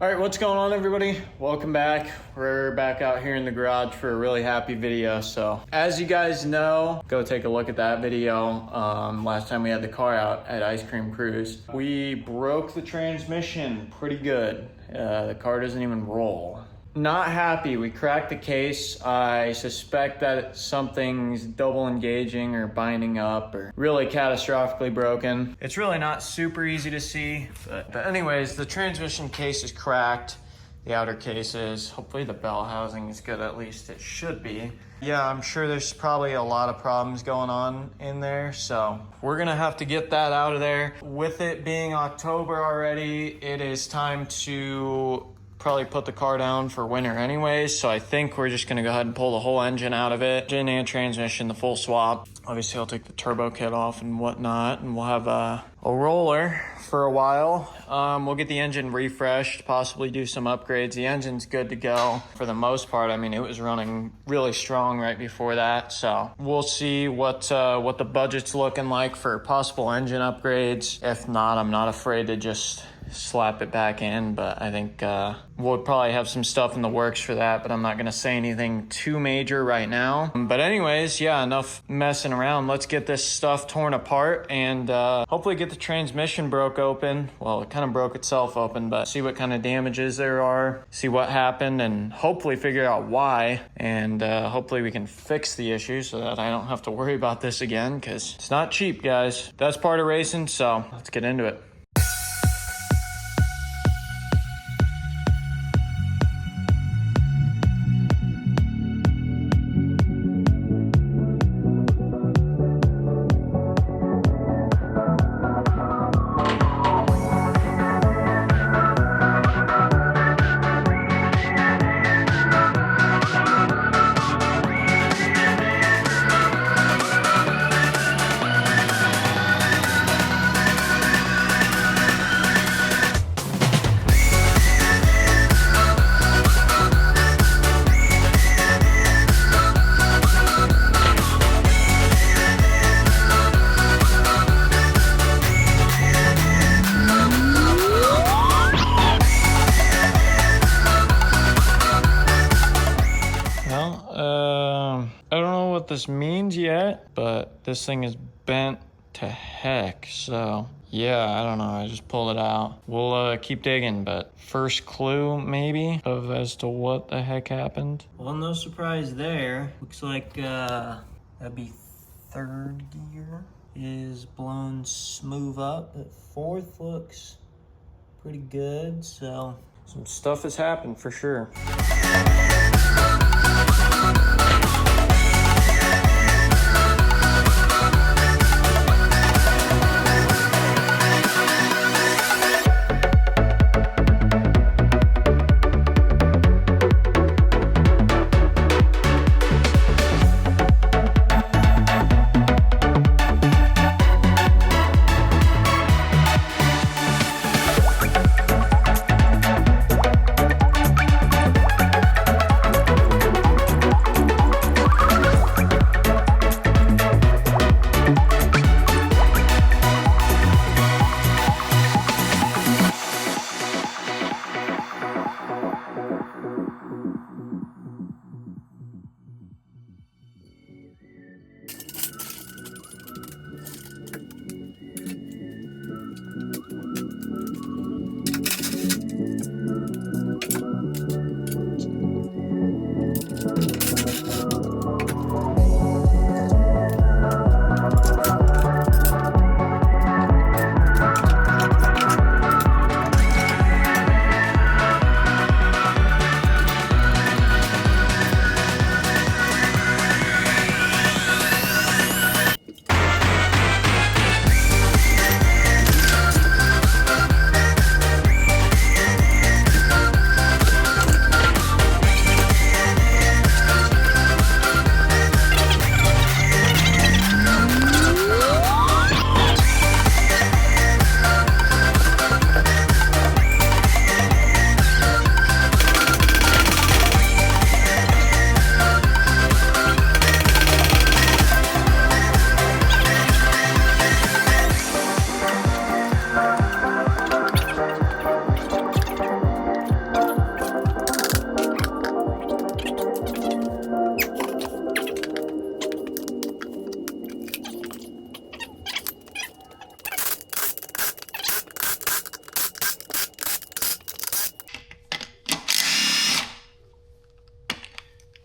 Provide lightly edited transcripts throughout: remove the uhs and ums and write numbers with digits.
All right, what's going on, everybody? Welcome back. We're back out here in the garage for a really happy video. So as you guys know, go take a look at that video. Last time we had the car out at Ice Cream Cruise, we broke the transmission pretty good. The car doesn't even roll. Not happy. We cracked the case. I suspect that something's double engaging or binding up or really catastrophically broken. It's really not super easy to see, but anyways, the transmission case is cracked. The outer case is. Hopefully the bell housing is good, at least it should be. Yeah, I'm sure there's probably a lot of problems going on in there, so we're gonna have to get that out of there. With it being October already, it is time to probably put the car down for winter anyways, so I think we're just gonna go ahead and pull the whole engine out of it. Engine and transmission, the full swap. Obviously I'll take the turbo kit off and whatnot, and we'll have a roller for a while. We'll get the engine refreshed, possibly do some upgrades. The engine's good to go for the most part. I mean, it was running really strong right before that, so we'll see what the budget's looking like for possible engine upgrades. If not, I'm not afraid to just slap it back in, but I think we'll probably have some stuff in the works for that, but I'm not gonna say anything too major right now. But anyways, yeah, enough messing around. Let's get this stuff torn apart and hopefully get the transmission broke open. Well, it kind of broke itself open, but see what kind of damages there are, see what happened, and hopefully figure out why, and hopefully we can fix the issue so that I don't have to worry about this again, because it's not cheap, guys. That's part of racing, so let's get into it. I don't know what this means yet, but this thing is bent to heck, so yeah, I don't know, I just pulled it out. We'll keep digging, but first clue maybe as to what the heck happened. Well, no surprise there. Looks like that'd be third gear is blown smooth up, but fourth looks pretty good, so some stuff has happened for sure.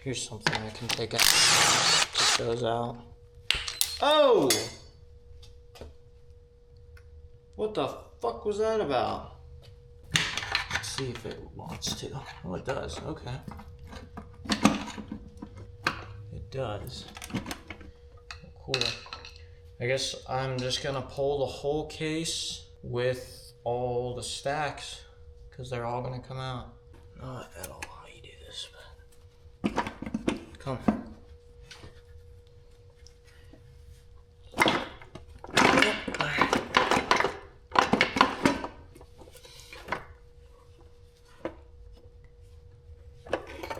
Here's something I can take out. Just goes out. Oh! What the fuck was that about? Let's see if it wants to. Oh, it does. Okay. It does. Cool. I guess I'm just gonna pull the whole case with all the stacks because they're all gonna come out. Not at all how you do this, but come.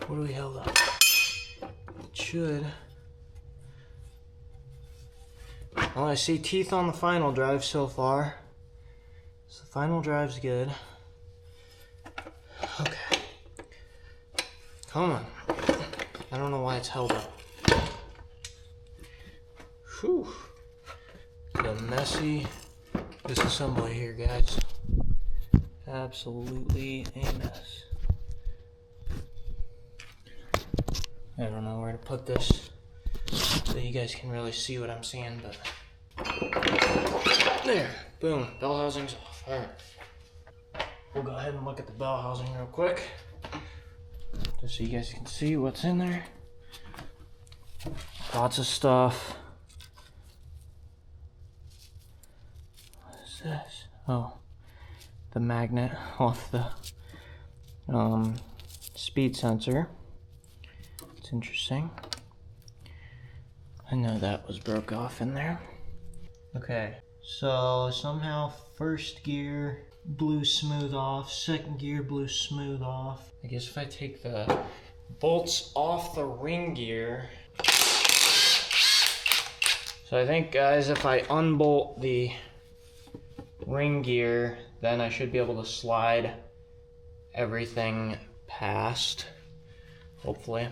What do we have left? It should. Well, I see teeth on the final drive so far. So the final drive's good. Okay. Come on. I don't know why it's held up. Whew. It's a messy disassembly here, guys. Absolutely a mess. I don't know where to put this so you guys can really see what I'm seeing, but there, boom, bell housing's off. All right, we'll go ahead and look at the bell housing real quick, just so you guys can see what's in there. Lots of stuff. What is this? Oh, the magnet off the speed sensor. It's interesting. I know that was broke off in there. Okay, so somehow first gear blew smooth off, second gear blew smooth off. I guess if I take the bolts off the ring gear. So I think, guys, if I unbolt the ring gear, then I should be able to slide everything past, hopefully.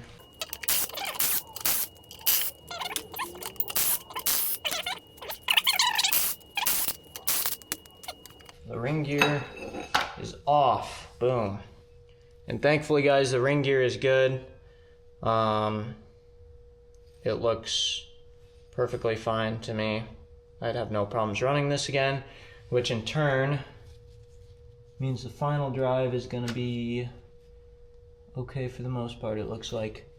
The ring gear is off, boom. And thankfully, guys, the ring gear is good. It looks perfectly fine to me. I'd have no problems running this again, which in turn means the final drive is gonna be okay for the most part. It looks like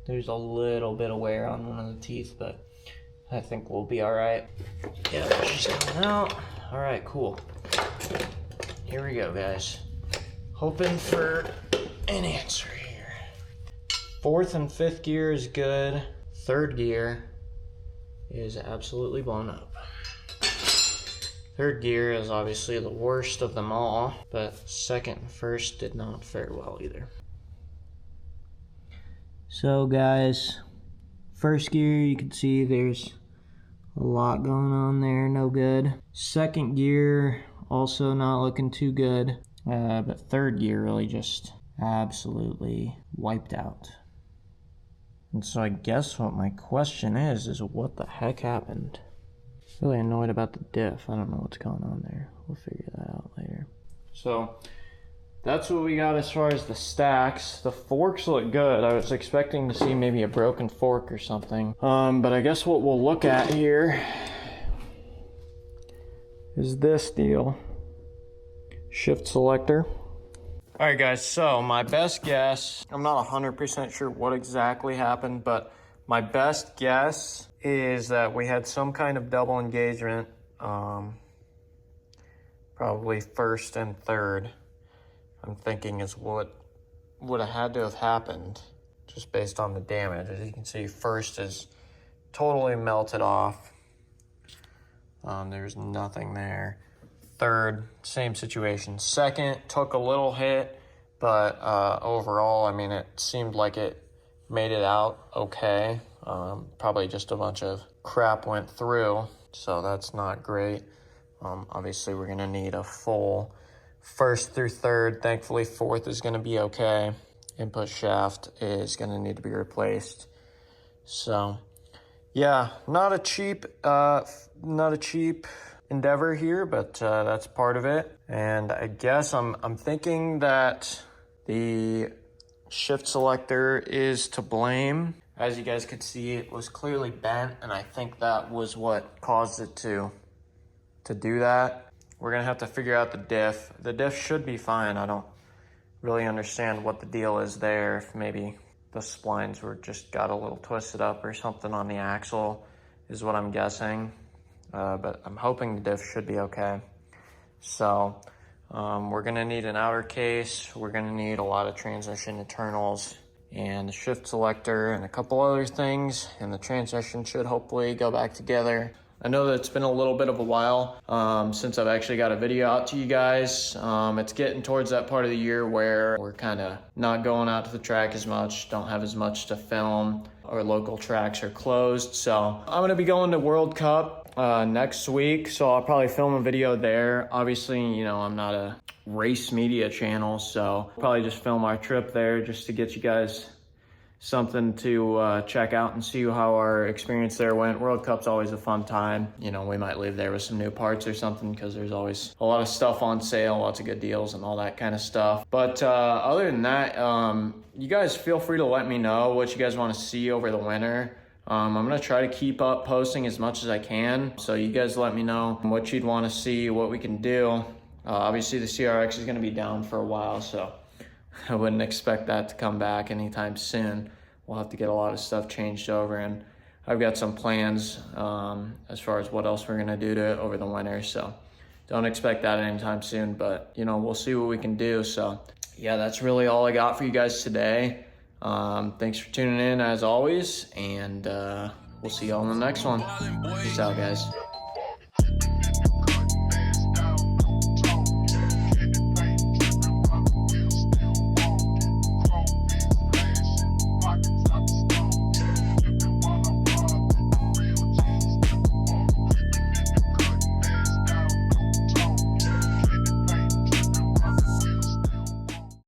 there's a little bit of wear on one of the teeth, but I think we'll be all right. Yeah, she's coming out. All right, cool. Here we go, guys. Hoping for an answer here. Fourth and fifth gear is good. Third gear is absolutely blown up. Third gear is obviously the worst of them all, but second and first did not fare well either. So guys, first gear, you can see there's a lot going on there, no good. Second gear, also not looking too good. But third gear really just absolutely wiped out. And so I guess what my question is what the heck happened? Really annoyed about the diff. I don't know what's going on there. We'll figure that out later. So that's what we got as far as the stacks. The forks look good. I was expecting to see maybe a broken fork or something. But I guess what we'll look at here is this deal. Shift selector. All right, guys, so my best guess, I'm not 100% sure what exactly happened, but my best guess is that we had some kind of double engagement, probably first and third. I'm thinking is what would have had to have happened just based on the damage. As you can see, first is totally melted off. There's nothing there. Third, same situation. Second, took a little hit, but overall, I mean, it seemed like it made it out okay. Probably just a bunch of crap went through, so that's not great. Obviously, we're gonna need a full first through third. Thankfully, fourth is gonna be okay. Input shaft is gonna need to be replaced. So, yeah, not a cheap endeavor here, but that's part of it. And I guess I'm thinking that the shift selector is to blame. As you guys could see, it was clearly bent, and I think that was what caused it to do that. We're gonna have to figure out the diff. The diff should be fine. I don't really understand what the deal is there. If maybe the splines were just got a little twisted up or something on the axle is what I'm guessing. But I'm hoping the diff should be okay. So we're gonna need an outer case. We're gonna need a lot of transmission internals and a shift selector and a couple other things, and the transmission should hopefully go back together. I know that it's been a little bit of a while since I've actually got a video out to you guys. It's getting towards that part of the year where we're kind of not going out to the track as much, don't have as much to film. Our local tracks are closed. So I'm gonna be going to World Cup next week, so I'll probably film a video there. Obviously, you know, I'm not a race media channel, so probably just film our trip there just to get you guys something to check out and see how our experience there went. World Cup's always a fun time. You know, we might leave there with some new parts or something because there's always a lot of stuff on sale, lots of good deals and all that kind of stuff. But other than that, you guys feel free to let me know what you guys want to see over the winter. I'm gonna try to keep up posting as much as I can. So you guys let me know what you'd want to see, what we can do. Obviously the CRX is gonna be down for a while, so I wouldn't expect that to come back anytime soon. We'll have to get a lot of stuff changed over, and I've got some plans as far as what else we're gonna do to it over the winter. So don't expect that anytime soon, but you know, we'll see what we can do. So yeah, that's really all I got for you guys today. Thanks for tuning in as always, and we'll see y'all in the next one. Peace out, guys.